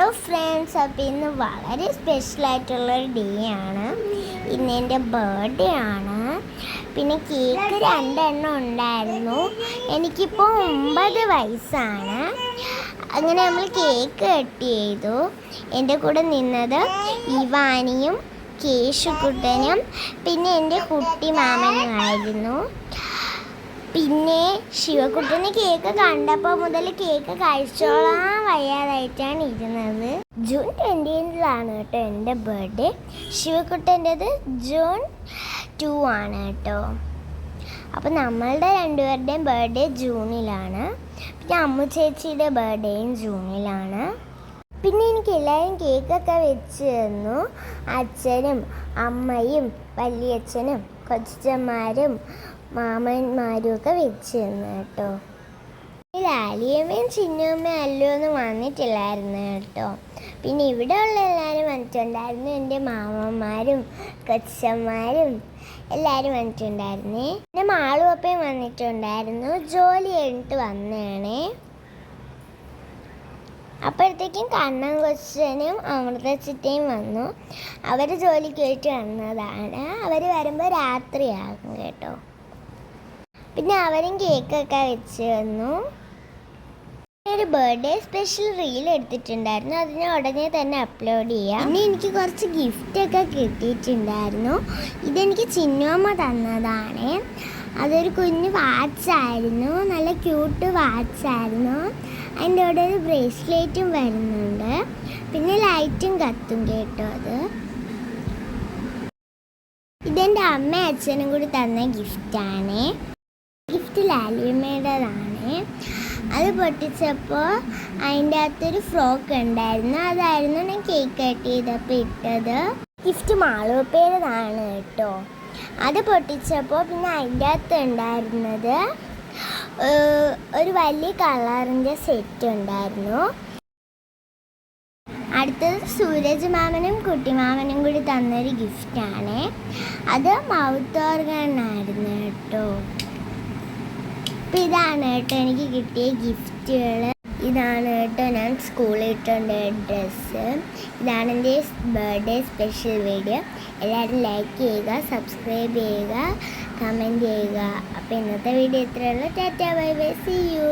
Hello friends, അപ്പോൾ ഇന്ന് വളരെ സ്പെഷ്യലായിട്ടുള്ളൊരു ഡേ ആണ്. ഇന്ന് എൻ്റെ ബർത്ത്ഡേ ആണ്. പിന്നെ കേക്ക് 2 ഉണ്ടായിരുന്നു. എനിക്കിപ്പോൾ 9 വയസ്സാണ്. അങ്ങനെ നമ്മൾ കേക്ക് കട്ട് ചെയ്തു. എൻ്റെ കൂടെ നിന്നത് ഇവാനിയും കേശുക്കുട്ടനും പിന്നെ എൻ്റെ കുട്ടി മാമനുമായിരുന്നു. പിന്നെ ശിവക്കുട്ടന് കേക്ക് കണ്ടപ്പോൾ മുതൽ കേക്ക് കഴിച്ചോളാൻ വയ്യാതായിട്ടാണ് ഇരുന്നത്. ജൂൺ 20 കേട്ടോ എൻ്റെ ബർത്ത്ഡേ. ശിവക്കുട്ടൻ്റെത് ജൂൺ 2 ആണ് കേട്ടോ. അപ്പോൾ നമ്മളുടെ രണ്ടുപേരുടെയും ബർത്ത്ഡേ ജൂണിലാണ്. പിന്നെ അമ്മു ചേച്ചിയുടെ ബർത്ത്ഡേയും ജൂണിലാണ്. പിന്നെ എനിക്ക് എല്ലാവരും കേക്കൊക്കെ വെച്ച് തന്നു. അച്ഛനും അമ്മയും വലിയച്ഛനും കൊച്ചന്മാരും മാമന്മാരും ഒക്കെ വെച്ച് തന്നു കേട്ടോ. ലാലിയമ്മയും ചിന്നുമ്മയും അല്ലോ ഒന്നും വന്നിട്ടില്ലായിരുന്നു കേട്ടോ. പിന്നെ ഇവിടെ ഉള്ള എല്ലാവരും വന്നിട്ടുണ്ടായിരുന്നു. എൻ്റെ മാമന്മാരും കൊച്ചന്മാരും എല്ലാവരും വന്നിട്ടുണ്ടായിരുന്നേ. പിന്നെ മാളുവപ്പയും വന്നിട്ടുണ്ടായിരുന്നു. ജോലി കഴിഞ്ഞിട്ട് വന്നതാണേ. അപ്പോഴത്തേക്കും കണ്ണൻ കൊച്ചനും അമൃതച്ചിട്ടയും വന്നു. അവർ ജോലിക്ക് പോയിട്ട് വന്നതാണ്. അവർ വരുമ്പോൾ രാത്രിയാകും കേട്ടോ. പിന്നെ അവരും കേക്കൊക്കെ വെച്ച് തന്നു. ഒരു ബർത്ത്ഡേ സ്പെഷ്യൽ റീൽ എടുത്തിട്ടുണ്ടായിരുന്നു. അതിന് ഉടനെ തന്നെ അപ്ലോഡ് ചെയ്യാം. പിന്നെ എനിക്ക് കുറച്ച് ഗിഫ്റ്റൊക്കെ കിട്ടിയിട്ടുണ്ടായിരുന്നു. ഇതെനിക്ക് ചിന്നുമ്മ തന്നതാണ്. അതൊരു കുഞ്ഞു വാച്ചായിരുന്നു. നല്ല ക്യൂട്ട് വാച്ചായിരുന്നു. അതിൻ്റെ കൂടെ ഒരു ബ്രേസ്ലെറ്റും വരുന്നുണ്ട്. പിന്നെ ലൈറ്റും കത്തും കേട്ടോ. ഇതെൻ്റെ അമ്മയും അച്ഛനും കൂടി തന്ന ഗിഫ്റ്റാണ്. ഗിഫ്റ്റ് ലാലിയമ്മയുടേതാണ്. അത് പൊട്ടിച്ചപ്പോൾ അതിൻ്റെ അകത്തൊരു ഫ്രോക്ക് ഉണ്ടായിരുന്നു. അതായിരുന്നു ഞാൻ കേക്ക് കട്ട് ചെയ്തപ്പോൾ ഇട്ടത്. ഗിഫ്റ്റ് മാളുവപ്പേരതാണ് കേട്ടോ. അത് പൊട്ടിച്ചപ്പോൾ പിന്നെ അതിൻ്റെ അകത്ത് ഉണ്ടായിരുന്നത് ഒരു വലിയ കളറിൻ്റെ സെറ്റ് ഉണ്ടായിരുന്നു. അടുത്തത് സൂരജ് മാമനും കുട്ടിമാമനും കൂടി തന്നൊരു ഗിഫ്റ്റാണ്. അത് മൗത്ത് ഓർഗനായിരുന്നു കേട്ടോ. അപ്പം ഇതാണ് കേട്ടോ എനിക്ക് കിട്ടിയ ഗിഫ്റ്റുകൾ. ഇതാണ് കേട്ടോ ഞാൻ സ്കൂളിൽ ഇട്ടുള്ള ഡ്രസ്സ്. ഇതാണ് എൻ്റെ ബർത്ത്ഡേ സ്പെഷ്യൽ വീഡിയോ. എല്ലാവരും ലൈക്ക് ചെയ്യുക, സബ്സ്ക്രൈബ് ചെയ്യുക, കമൻറ്റ് ചെയ്യുക. അപ്പോൾ ഇന്നത്തെ വീഡിയോ ഇത്രയുള്ളൂ. Tata bye bye, see U.